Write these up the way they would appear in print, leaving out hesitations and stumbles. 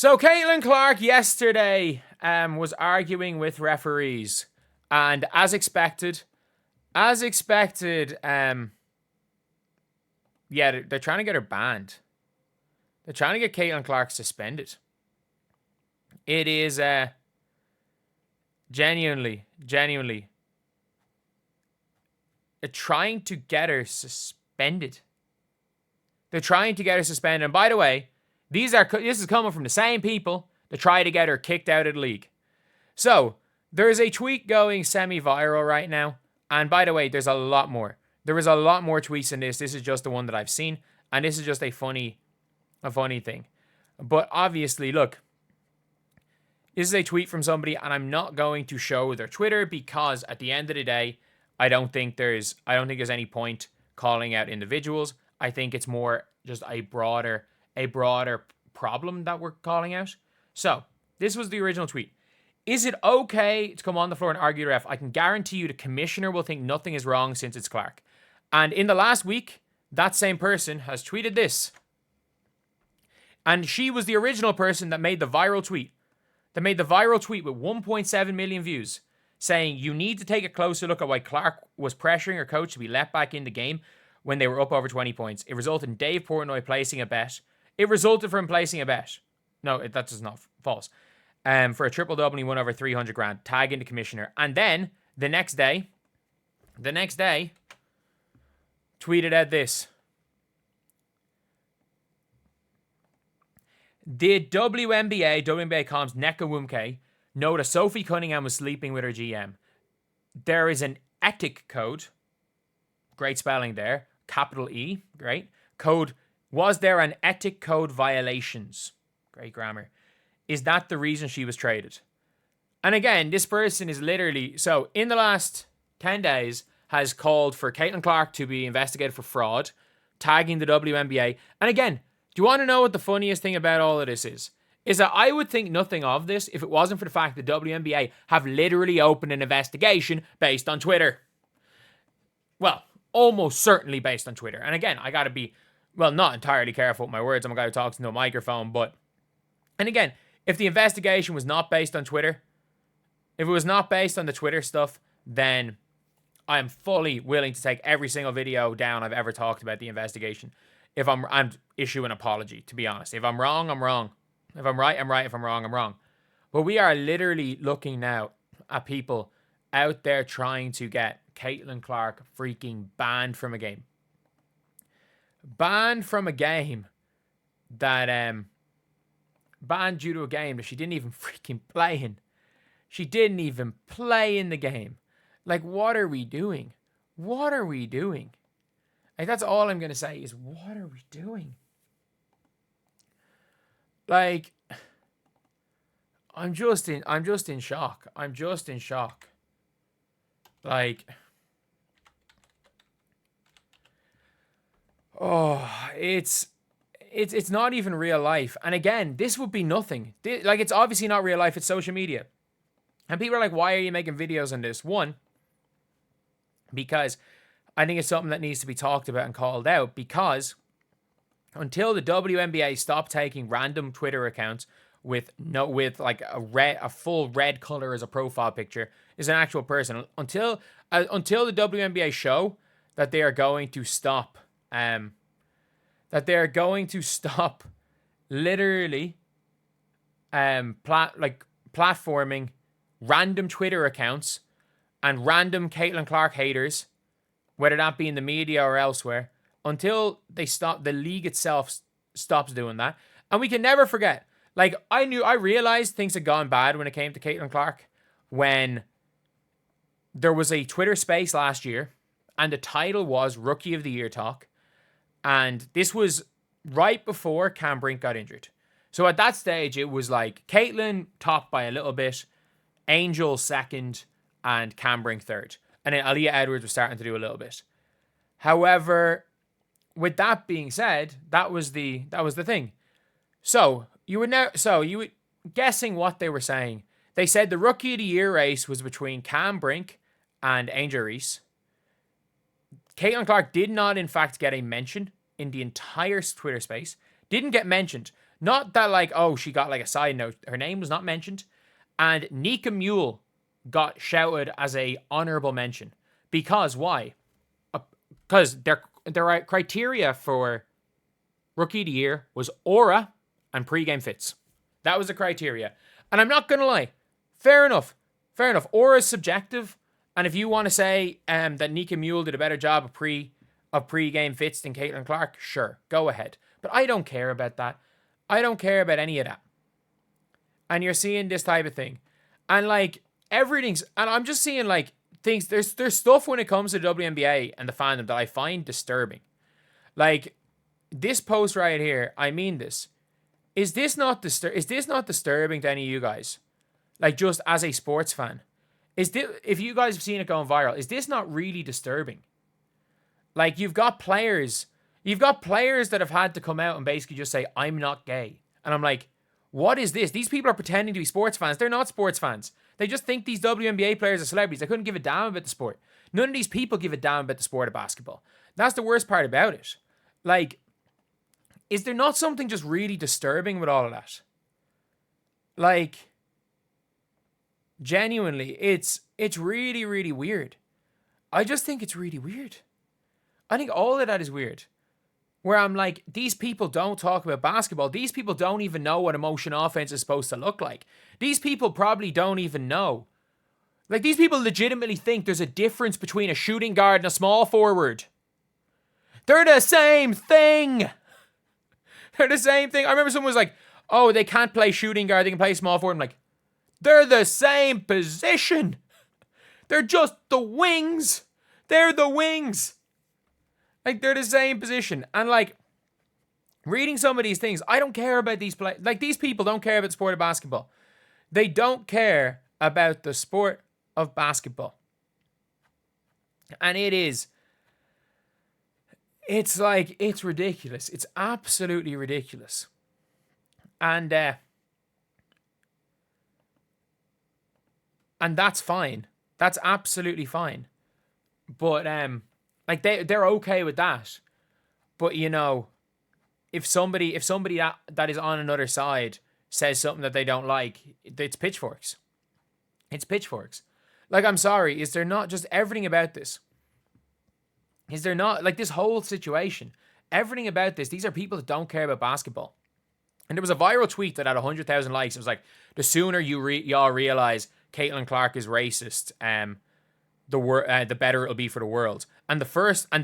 So Caitlin Clark yesterday was arguing with referees, and as expected, yeah, they're trying to get her banned. They're trying to get Caitlin Clark suspended. It is genuinely, they're trying to get her suspended. They're trying to get her suspended. And by the way, this is coming from the same people that try to get her kicked out of the league. So, there is a tweet going semi-viral right now. And by the way, there's a lot more. There is a lot more tweets in this. This is just the one that I've seen. And this is just a funny thing. But obviously, look. This is a tweet from somebody, and I'm not going to show their Twitter because at the end of the day, I don't think there's any point calling out individuals. I think it's more just a broader problem that we're calling out. So, this was the original tweet. Is it okay to come on the floor and argue the ref? I can guarantee you the commissioner will think nothing is wrong since it's Clark. And in the last week, that same person has tweeted this. And she was the original person that made the viral tweet. With 1.7 million views, saying you need to take a closer look at why Clark was pressuring her coach to be let back in the game when they were up over 20 points. It resulted in Dave Portnoy placing a bet. It resulted from placing a bet. No, that is not false. For a triple-double, he won over 300 grand, tagging the commissioner. And then, the next day, tweeted out this. Did WNBA comms Neka Wumke know that Sophie Cunningham was sleeping with her GM? There is an ethic code. Great spelling there. Capital E. Great. Code. Was there an ethic code violations? Great grammar. Is that the reason she was traded? And again, this person is literally... So, in the last 10 days, has called for Caitlin Clark to be investigated for fraud, tagging the WNBA. And again... Do you want to know what the funniest thing about all of this is? Is that I would think nothing of this if it wasn't for the fact that WNBA have literally opened an investigation based on Twitter. Well, almost certainly based on Twitter. And again, I got to be, well, not entirely careful with my words. I'm a guy who talks into a microphone, but... And again, if the investigation was not based on Twitter, if it was not based on the Twitter stuff, then I am fully willing to take every single video down I've ever talked about the investigation. If I'm issue an apology, to be honest. If I'm wrong, I'm wrong. If I'm right, I'm right. If I'm wrong, I'm wrong. But we are literally looking now at people out there trying to get Caitlin Clark freaking banned from a game. Banned from a game that, banned due to a game that she didn't even freaking play in. She didn't even play in the game. Like, what are we doing? What are we doing? Like, that's all I'm going to say is, what are we doing? Like, I'm just in shock. I'm just in shock. Like, oh, it's not even real life. And again, this would be nothing. Like, it's obviously not real life. It's social media. And people are like, why are you making videos on this? One, because I think it's something that needs to be talked about and called out, because until the WNBA stop taking random Twitter accounts with like a full red color as a profile picture is an actual person, until the WNBA show that they are going to stop literally platforming random Twitter accounts and random Caitlin Clark haters, whether that be in the media or elsewhere, until the league itself stops doing that. And we can never forget, like, I realized things had gone bad when it came to Caitlin Clark when there was a Twitter space last year and the title was Rookie of the Year talk. And this was right before Brink got injured. So at that stage, it was like Caitlin top by a little bit, Angel second, and Brink third. And then Aaliyah Edwards was starting to do a little bit. However, with that being said, that was the thing. So you were guessing what they were saying. They said the Rookie of the Year race was between Brink and Angel Reese. Caitlin Clark did not, in fact, get a mention in the entire Twitter space. Didn't get mentioned. Not that like, oh, she got like a side note. Her name was not mentioned. And Nika Mule got shouted as a honorable mention. Because why? Because their criteria for Rookie of the Year was aura and pre-game fits. That was the criteria. And I'm not going to lie. Fair enough. Fair enough. Aura is subjective. And if you want to say that Nika Mule did a better job of pre-game fits than Caitlin Clark, sure, go ahead. But I don't care about that. I don't care about any of that. And you're seeing this type of thing. And like everything's, and I'm just seeing like things, there's stuff when it comes to the WNBA and the fandom that I find disturbing. Like this post right here, I mean this. Is this not disturbing to any of you guys? Like just as a sports fan? If you guys have seen it going viral, is this not really disturbing? Like you've got players that have had to come out and basically just say, I'm not gay. And I'm like, what is this? These people are pretending to be sports fans. They're not sports fans. They just think these WNBA players are celebrities. They couldn't give a damn about the sport. None of these people give a damn about the sport of basketball. That's the worst part about it. Like, is there not something just really disturbing with all of that? Like, genuinely, it's really, really weird. I just think it's really weird. I think all of that is weird. Where I'm like, these people don't talk about basketball. These people don't even know what a motion offense is supposed to look like. These people probably don't even know. Like, these people legitimately think there's a difference between a shooting guard and a small forward. They're the same thing. They're the same thing. I remember someone was like, oh, they can't play shooting guard. They can play small forward. I'm like, they're the same position. They're just the wings. They're the wings. Like, they're the same position. And, like, reading some of these things, I don't care about these players. Like, these people don't care about the sport of basketball. They don't care about the sport of basketball. And it's like, it's ridiculous. It's absolutely ridiculous. And that's fine. That's absolutely fine. But, like they're okay with that, but you know, if somebody that is on another side says something that they don't like, it's pitchforks. It's pitchforks. Like, I'm sorry, is there not just everything about this? Is there not like this whole situation? Everything about this. These are people that don't care about basketball. And there was a viral tweet that had 100,000 likes. It was like, the sooner y'all realize Caitlin Clark is racist, the better it'll be for the world. And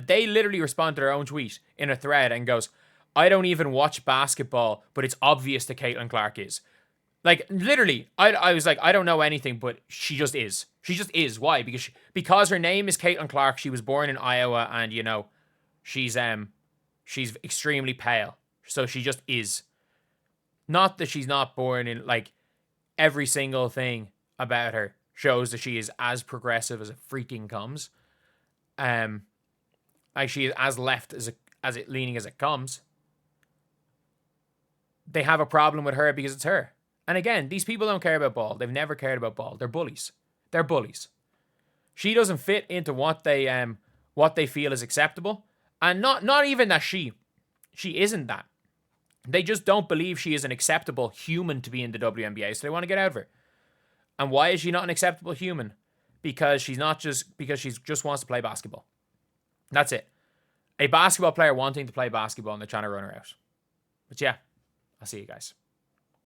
they literally respond to their own tweet in a thread and goes, I don't even watch basketball, but it's obvious that Caitlin Clark is. Like, literally, I was like, I don't know anything, but she just is. She just is. Why? Because her name is Caitlin Clark. She was born in Iowa, and you know, she's extremely pale, so she just is. Not that she's not born in, like, every single thing about her shows that she is as progressive as it freaking comes. Like, she is as left as it leaning as it comes. They have a problem with her because it's her. And again, these people don't care about ball. They've never cared about ball. They're bullies. They're bullies. She doesn't fit into what they feel is acceptable. And not even that she isn't that. They just don't believe she is an acceptable human to be in the WNBA, so they want to get out of her. And why is she not an acceptable human? Because she just wants to play basketball. That's it. A basketball player wanting to play basketball, and they're trying to run her out. But yeah, I'll see you guys.